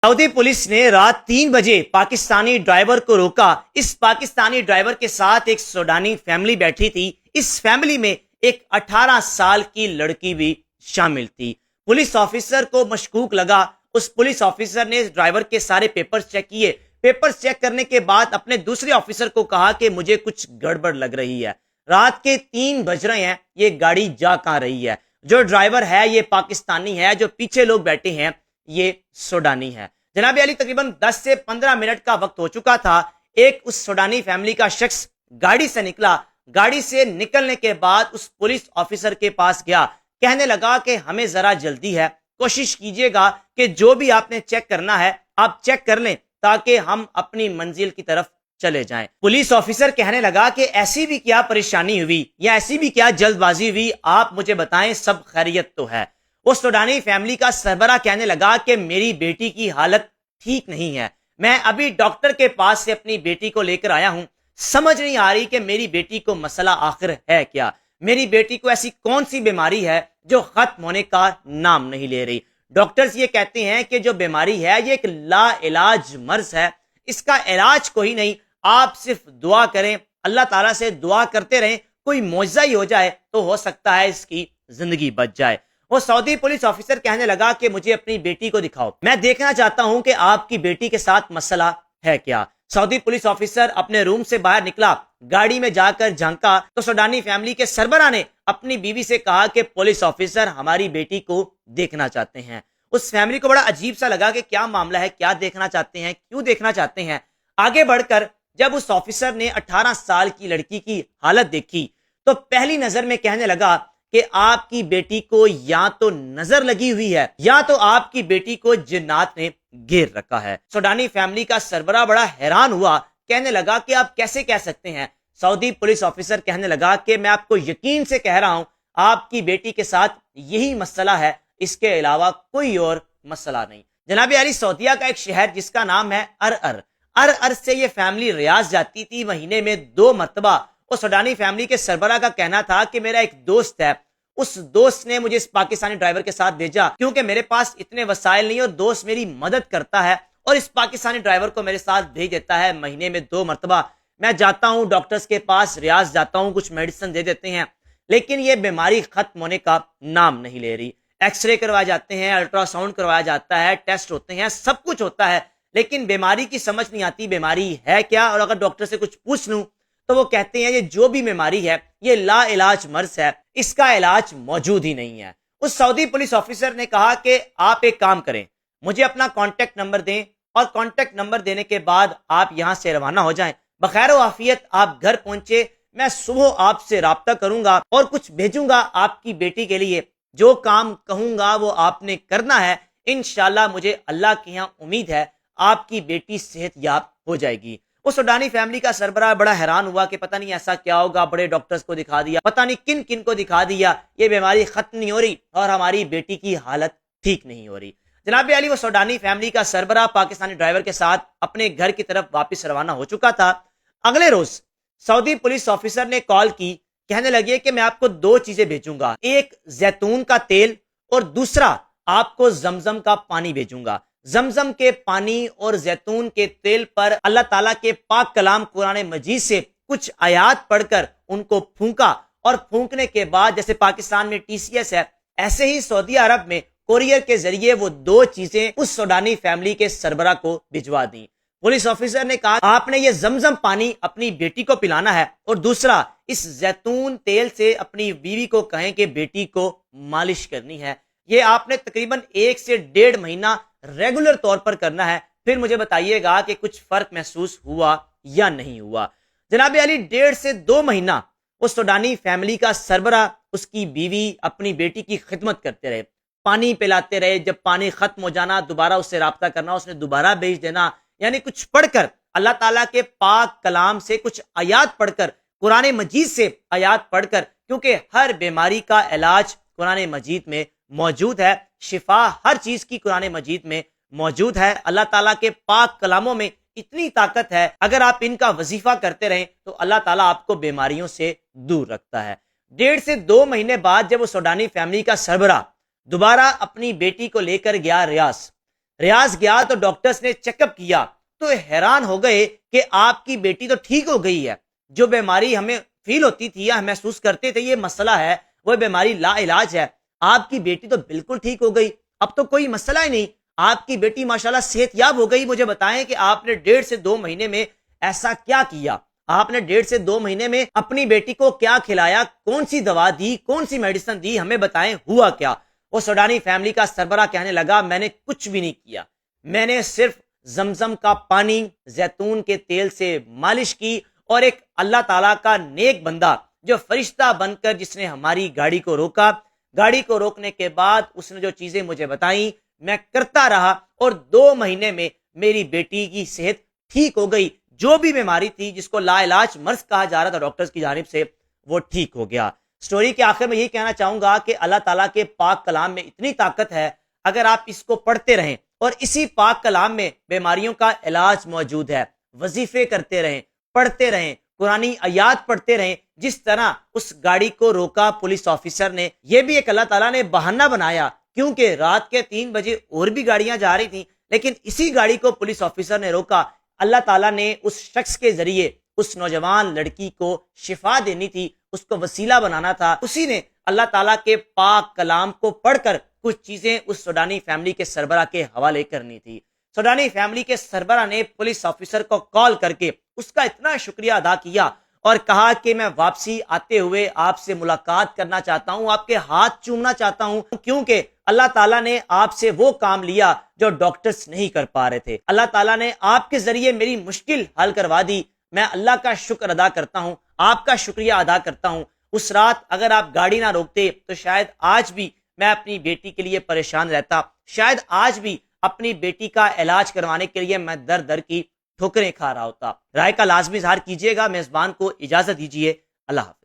Saudi police ने रात 3 बजे पाकिस्तानी ड्राइवर को रोका। इस पाकिस्तानी ड्राइवर के साथ एक सूडानी फैमिली बैठी थी। इस फैमिली में एक 18 साल की लड़की भी शामिल थी। पुलिस ऑफिसर को मशकूक लगा। उस पुलिस ऑफिसर ने ड्राइवर के सारे पेपर्स चेक किए। पेपर्स चेक करने के बाद अपने दूसरे ऑफिसर को कहा कि मुझे कुछ गड़बड़ लग रही है। रात के 3 बज रहे हैं, ये गाड़ी जा कहां रही है? जो ड्राइवर है ये पाकिस्तानी है, जो पीछे लोग बैठे हैं ये सूडानी है। जनाब अली, तकरीबन 10 से 15 मिनट का वक्त हो चुका था। एक उस सूडानी फैमिली का शख्स गाड़ी से निकला। गाड़ी से निकलने के बाद उस पुलिस ऑफिसर के पास गया, कहने लगा कि हमें जरा जल्दी है, कोशिश कीजिएगा कि जो भी आपने चेक करना है आप चेक कर लें ताकि हम अपनी मंजिल की तरफ चले जाएं। पुलिस ऑफिसर कहने लगा कि ऐसी भी क्या परेशानी हुई या ऐसी भी क्या जल्दबाजी हुई, आप मुझे बताएं, सब खैरियत तो है। उस सूडानी फैमिली का सरबरा कहने लगा कि मेरी बेटी की हालत ठीक नहीं है, मैं अभी डॉक्टर के पास से अपनी बेटी को लेकर आया हूं। समझ नहीं आ रही कि मेरी बेटी को मसला आखिर है क्या। मेरी बेटी को ऐसी कौन सी बीमारी है जो खत्म होने का नाम नहीं ले रही। डॉक्टर्स ये कहते हैं कि जो बीमारी है ये एक ला इलाज मर्ज है, इसका इलाज कोई नहीं। आप सिर्फ दुआ करें, अल्लाह ताला से दुआ करते रहें, कोई मौजज़ा ही हो जाए तो हो सकता है इसकी जिंदगी बच जाए। वो सऊदी पुलिस ऑफिसर कहने लगा कि मुझे अपनी बेटी को दिखाओ, मैं देखना चाहता हूं कि आपकी बेटी के साथ मसला है क्या। सऊदी पुलिस ऑफिसर अपने रूम से बाहर निकला, गाड़ी में जाकर झांका तो सूडानी फैमिली के सरबरा ने अपनी बीवी से कहा कि पुलिस ऑफिसर हमारी बेटी को देखना चाहते हैं। उस फैमिली को बड़ा अजीब सा लगा कि क्या मामला है, क्या देखना चाहते हैं, क्यों देखना चाहते हैं। आगे बढ़कर जब उस ऑफिसर ने 18 साल की लड़की की हालत देखी तो पहली नजर में कहने लगा कि आपकी बेटी को या तो नजर लगी हुई है या तो आपकी बेटी को जिन्नात ने घेर रखा है। सूडानी फैमिली का सरबरा बड़ा हैरान हुआ, कहने लगा कि आप कैसे कह सकते हैं। सऊदी पुलिस ऑफिसर कहने लगा कि मैं आपको यकीन से कह रहा हूं आपकी बेटी के साथ यही मसला है, इसके अलावा कोई और मसला नहीं। जनाब अली, सऊदीया का एक शहर जिसका नाम है अर से ये फैमिली रियाज जाती थी महीने में 2 मरतबा। उस सूडानी फैमिली के सरबरा का कहना था कि मेरा एक दोस्त है, उस दोस्त ने मुझे इस पाकिस्तानी ड्राइवर के साथ भेजा क्योंकि मेरे पास इतने वसाइल नहीं और दोस्त मेरी मदद करता है और इस पाकिस्तानी ड्राइवर को मेरे साथ भेज देता है महीने में 2 मरतबा। मैं जाता हूं डॉक्टर्स के पास, रियाज जाता हूं, कुछ मेडिसिन दे देते हैं, लेकिन ये बीमारी खत्म होने का नाम नहीं ले रही। एक्सरे करवाए जाते हैं, अल्ट्रासाउंड करवाया जाता है, टेस्ट होते हैं, सब कुछ होता है, लेकिन बीमारी की समझ नहीं आती बीमारी है क्या। और अगर डॉक्टर से कुछ पूछ लूं तो वो कहते हैं ये जो भी बीमारी है ये ला इलाज मर्ज है, इसका इलाज मौजूद ही नहीं है। उस सऊदी पुलिस ऑफिसर ने कहा कि आप एक काम करें, मुझे अपना कांटेक्ट नंबर दें और कांटेक्ट नंबर देने के बाद आप यहां से रवाना हो जाएं। बखैर आफियत आप घर पहुंचे, मैं सुबह आपसे राब्ता करूंगा और कुछ भेजूंगा आपकी बेटी के लिए। जो काम कहूंगा वो आपने करना है। इंशाल्लाह मुझे अल्लाह के यहाँ उम्मीद है आपकी बेटी सेहतयाब हो जाएगी। उस सूडानी फैमिली का सरबराह बड़ा हैरान हुआ कि पता नहीं ऐसा क्या होगा, बड़े डॉक्टर्स को दिखा दिया, पता नहीं किन किन को दिखा दिया, ये बीमारी खत्म नहीं हो रही और हमारी बेटी की हालत ठीक नहीं हो रही। जनाब अली, वो सूडानी फैमिली का सरबराह पाकिस्तानी ड्राइवर के साथ अपने घर की तरफ वापस रवाना हो चुका था। अगले रोज सऊदी पुलिस ऑफिसर ने कॉल की, कहने लगे कि मैं आपको 2 चीजें भेजूंगा, एक जैतून का तेल और दूसरा आपको जमजम का पानी भेजूंगा। जमजम के पानी और जैतून के तेल पर अल्लाह ताला के पाक कलाम कुरान मजीद से कुछ आयात पढ़कर उनको फूंका और फूंकने के बाद जैसे पाकिस्तान में TCS है, ऐसे ही सऊदी अरब में कोरियर के जरिए वो 2 चीजें उस सूडानी फैमिली के सरबरा को भिजवा दी। पुलिस ऑफिसर ने कहा आपने ये जमजम पानी अपनी बेटी को पिलाना है और दूसरा इस जैतून तेल से अपनी बीवी को कहें कि बेटी को मालिश करनी है। ये आपने तकरीबन 1 से 1.5 महीना रेगुलर तौर पर करना है, फिर मुझे बताइएगा कि कुछ फर्क महसूस हुआ या नहीं हुआ। जनाब अली, 1.5 से 2 महीना उस सूडानी फैमिली का सरबरा, उसकी बीवी अपनी बेटी की खिदमत करते रहे, पानी पिलाते रहे। जब पानी खत्म हो जाना दोबारा उससे राब्ता करना, उसने दोबारा भेज देना, यानी कुछ पढ़कर अल्लाह ताला के पाक कलाम से कुछ आयात पढ़कर, कुरान मजीद से आयात पढ़कर, क्योंकि हर बीमारी का इलाज कुरान मजीद में मौजूद है, शिफा हर चीज की कुरान मजीद में मौजूद है। अल्लाह ताला के पाक कलामों में इतनी ताकत है, अगर आप इनका वजीफा करते रहें तो अल्लाह ताला आपको बीमारियों से दूर रखता है। 1.5 से 2 महीने बाद जब वो सूडानी फैमिली का सरबरा दोबारा अपनी बेटी को लेकर गया रियाज, ریاض گیا تو ڈاکٹرز نے چیک اپ کیا تو حیران ہو گئے کہ آپ کی بیٹی تو ٹھیک ہو گئی ہے، جو بیماری ہمیں فیل ہوتی تھی یا ہم محسوس کرتے تھے یہ مسئلہ ہے، وہ بیماری لا علاج ہے، آپ کی بیٹی تو بالکل ٹھیک ہو گئی، اب تو کوئی مسئلہ ہی نہیں، آپ کی بیٹی ماشاءاللہ صحت یاب ہو گئی۔ مجھے بتائیں کہ آپ نے 1.5 سے 2 مہینے میں ایسا کیا کیا؟ آپ نے 1.5 سے 2 مہینے میں اپنی بیٹی کو کیا کھلایا، کون سی دوا دی، کون سی میڈیسن دی، ہمیں بتائیں ہوا کیا؟ وہ سوڈانی فیملی کا سربراہ کہنے لگا میں نے کچھ بھی نہیں کیا، میں نے صرف زمزم کا پانی زیتون کے تیل سے مالش کی، اور ایک اللہ تعالیٰ کا نیک بندہ جو فرشتہ بن کر جس نے ہماری گاڑی کو روکا، گاڑی کو روکنے کے بعد اس نے جو چیزیں مجھے بتائیں میں کرتا رہا، اور 2 مہینے میں میری بیٹی کی صحت ٹھیک ہو گئی، جو بھی بیماری تھی جس کو لا علاج مرض کہا جا رہا تھا ڈاکٹرز کی جانب سے، وہ ٹھیک ہو گیا۔ سٹوری کے آخر میں یہی کہنا چاہوں گا کہ اللہ تعالیٰ کے پاک کلام میں اتنی طاقت ہے، اگر آپ اس کو پڑھتے رہیں اور اسی پاک کلام میں بیماریوں کا علاج موجود ہے، وظیفے کرتے رہیں، پڑھتے رہیں، قرآنی آیات پڑھتے رہیں، جس طرح اس گاڑی کو روکا پولیس آفیسر نے، یہ بھی ایک اللہ تعالیٰ نے بہانہ بنایا، کیونکہ رات کے 3 بجے اور بھی گاڑیاں جا رہی تھیں، لیکن اسی گاڑی کو پولیس آفیسر نے روکا۔ اللہ تعالیٰ نے اس شخص کے ذریعے اس نوجوان لڑکی کو شفا دینی تھی، اس کو وسیلہ بنانا تھا، اسی نے اللہ تعالیٰ کے پاک کلام کو پڑھ کر کچھ چیزیں اس سوڈانی فیملی کے سربراہ کے حوالے کرنی تھی۔ سوڈانی فیملی کے سربراہ نے پولیس آفیسر کو کال کر کے اس کا اتنا شکریہ ادا کیا اور کہا کہ میں واپسی آتے ہوئے آپ سے ملاقات کرنا چاہتا ہوں، آپ کے ہاتھ چومنا چاہتا ہوں، کیونکہ اللہ تعالیٰ نے آپ سے وہ کام لیا جو ڈاکٹرز نہیں کر پا رہے تھے، اللہ تعالیٰ نے آپ کے ذریعے میری مشکل حل کروا دی، میں اللہ کا شکر ادا کرتا ہوں، آپ کا شکریہ ادا کرتا ہوں۔ اس رات اگر آپ گاڑی نہ روکتے تو شاید آج بھی میں اپنی بیٹی کے لیے پریشان رہتا، شاید آج بھی اپنی بیٹی کا علاج کروانے کے لیے میں در در کی ٹھوکریں کھا رہا ہوتا۔ رائے کا لازمی اظہار کیجیے گا، میزبان کو اجازت دیجیے، اللہ حافظ۔